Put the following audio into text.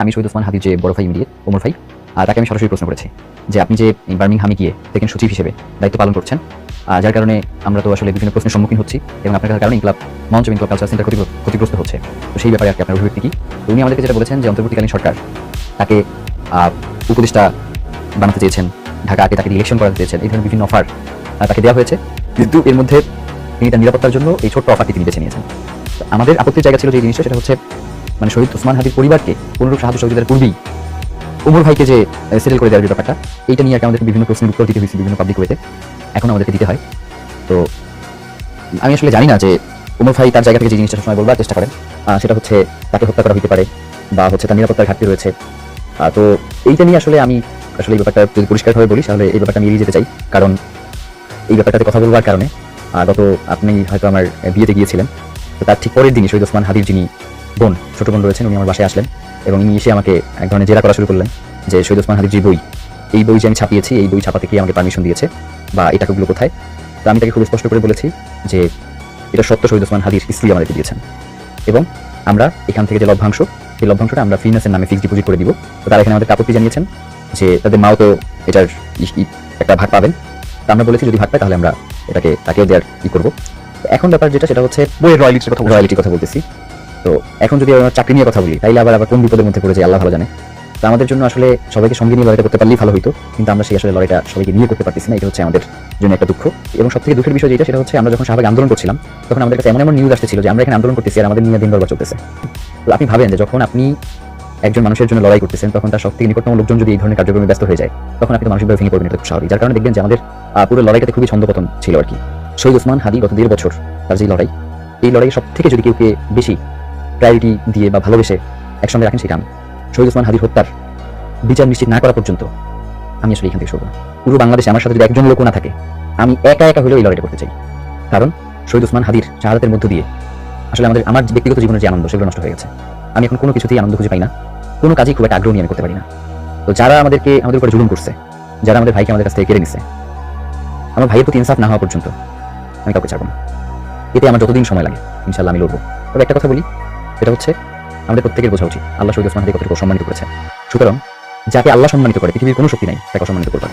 আমি শহীদ ওসমান হাদির যে বড় ভাই ইমিডিয়েট ওমর ভাই, তাকে আমি সরাসরি প্রশ্ন করেছি যে আপনি যে বার্মিংহামে গিয়ে সেকেন্ড সচিব হিসেবে দায়িত্ব পালন করছেন, যার কারণে আমরা তো আসলে বিভিন্ন প্রশ্নের সম্মুখীন হচ্ছি এবং আপনার কারণে ইনকলাব মঞ্চ ইনকলাব কালচার সেন্টার ক্ষতিগ্রস্ত হচ্ছে। তো সেই ব্যাপারে আপনার অভিব্যক্তি কি? উনি আমাদেরকে যেটা বলেছেন যে অন্তর্বর্তীকালীন সরকার তাকে উপদেষ্টা বানাতে চেয়েছেন, ঢাকাকে তাকে ইলেকশন করাতে চেয়েছেন, এই ধরনের বিভিন্ন অফার তাকে দেওয়া হয়েছে, কিন্তু এর মধ্যে তিনি তার নিরাপত্তার জন্য এই ছোট্ট অফারটি তিনি বেছে নিয়েছেন। আমাদের আপত্তির জায়গা ছিল যে জিনিসটা, সেটা হচ্ছে মানে শহীদ ওসমান হাদির পরিবারকে কোনোরূপ সাহায্য সহযোগিতার পূর্বেই ওমর ভাইকে যে সেটেল করে দেওয়ার ব্যাপারটা, এইটা নিয়ে আর আমাদেরকে বিভিন্ন প্রশ্নের উত্তর দিতে হয়েছে বিভিন্ন পাবলিক ওয়েতে, এখন আমাদেরকে দিতে হয়। তো আমি আসলে জানি না যে ওমর ভাই তার জায়গা থেকে যে জিনিসটা সবসময় বলবার চেষ্টা করেন, সেটা হচ্ছে তাকে হত্যা করা হতে পারে বা হচ্ছে তার নিরাপত্তার ঘাটতি রয়েছে। তো এইটা নিয়ে আসলে আমি আসলে এই ব্যাপারটা যদি পরিষ্কারভাবে বলি তাহলে এই ব্যাপারটা আমি এড়িয়ে যেতে চাই, কারণ এই ব্যাপারটাতে কথা বলবার কারণে গত আপনি হয়তো আমার বিয়েতে গিয়েছিলেন, তো তার ঠিক পরের দিনই শহীদ ওসমান হাদির যিনি বোন, ছোট বোন রয়েছেন, উনি আমার বাসায় আসলেন এবং উনি এসে আমাকে এক ধরনের জেরা করা শুরু করলেন যে শহীদ ওসমান হাদির যে বই, এই বই যে আমি ছাপিয়েছি, এই বই ছাপাতে কি আমাকে পারমিশন দিয়েছে বা এই টাকাগুলো কোথায়। তো আমি তাকে খুব স্পষ্ট করে বলেছি যে এটা সত্য, শহীদ ওসমান হাদির স্ত্রী আমাদেরকে দিয়েছেন এবং আমরা এখান থেকে যে লভ্যাংশ, সেই লভ্যাংশটা আমরা ফ্রিনেসের নামে ফিক্সড ডিপোজিট করে দিব। তো তারা এখানে আমাদের আপত্তি জানিয়েছেন যে তাদের মাও তো এটার একটা ভাগ পাবেন। তো আমরা বলেছি যদি ভাগ পায় তাহলে আমরা এটাকে তাকেও দেওয়ার করবো। এখন ব্যাপার যেটা, সেটা হচ্ছে বইয়ের রয়্যালিটির কথা বলতেছি। তো এখন যদি আমরা চাকরি নিয়ে কথা বলি তাইলে আবার কোন বিপদের মধ্যে পড়ে যায় আল্লাহ ভালো জানে। তো আমাদের জন্য আসলে সবাইকে সঙ্গে নিয়ে লড়াইটা করতে পারলেই ভালো হইতো, কিন্তু আমরা সেই আসলে লড়াইটা সবাইকে নিয়ে করতে পারতেছি না। এটা হচ্ছে আমাদের জন্য একটা দুঃখ। এবং সবথেকে দুঃখের বিষয় যেটা, সেটা হচ্ছে আমরা যখন শাহবাগে আন্দোলন করছিলাম তখন আমাদের কাছে এমন এমন নিউজ আসতেছিল যে আমরা এখানে আন্দোলন করতেছি আর আমাদের নিয়ে দিন দরবার চলতেছে। তো আপনি ভাবেন যে যখন আপনি একজন মানুষের জন্য লড়াই করতেছেন তখন তার সবথেকে নিকটতম লোকজন যদি এই ধরনের কার্যক্রমে ব্যস্ত হয়ে যায় তখন আপনি তো মানসিকভাবে ভেঙে পড়বেন, এটা খুব স্বাভাবিক। যার কারণে দেখবেন যে আমাদের পুরো লড়াইটাতে খুবই ছন্দপতন ছিল আর কি। শহীদ ওসমান হাদি গত 1.5 বছর তার যে লড়াই, এই লড়াই সব থেকে যদি কেউকে বেশি প্রায়োরিটি দিয়ে বা ভালোবেসে একসঙ্গে রাখেন সেটা আমি। শহীদ ওসমান হাদির হত্যার বিচার নিশ্চিত না করা পর্যন্ত আমি আসলে এখান থেকে সরব না। পুরো বাংলাদেশে আমার সাথে যদি একজন লোক না থাকে, আমি একা একা হলেও এই লড়াইটা করতে চাই। কারণ শহীদ ওসমান হাদির শাহাদাতের মধ্য দিয়ে আসলে আমার ব্যক্তিগত জীবনের যে আনন্দ, সেগুলো নষ্ট হয়ে গেছে। আমি এখন কোনো কিছুতেই আনন্দ খুঁজে পাই না, কোনো কাজেই খুব একটা আগ্রহ নিয়ে আমি করতে পারি না। তো যারা আমাদের উপরে জুলুম করছে, যারা আমাদের ভাইকে আমাদের কাছ থেকে কেড়ে নিচ্ছে, আমার ভাইয়ের প্রতি ইনসাফ না হওয়া পর্যন্ত আমি কাউকে ছাড়বো না। এতে আমার যতদিন সময় লাগে ইনশাল্লাহ আমি লড়বো। তবে একটা কথা বলি, সেটা হচ্ছে আমাদের প্রত্যেকের বোঝা উচিত আল্লাহ শহীদ ওসমান হাদিকে কতটুকু সম্মানিত করেছে। সুতরাং যাকে আল্লাহ সম্মানিত করে পৃথিবীর কোনো শক্তি নাই তাকে অসম্মানিত করবে।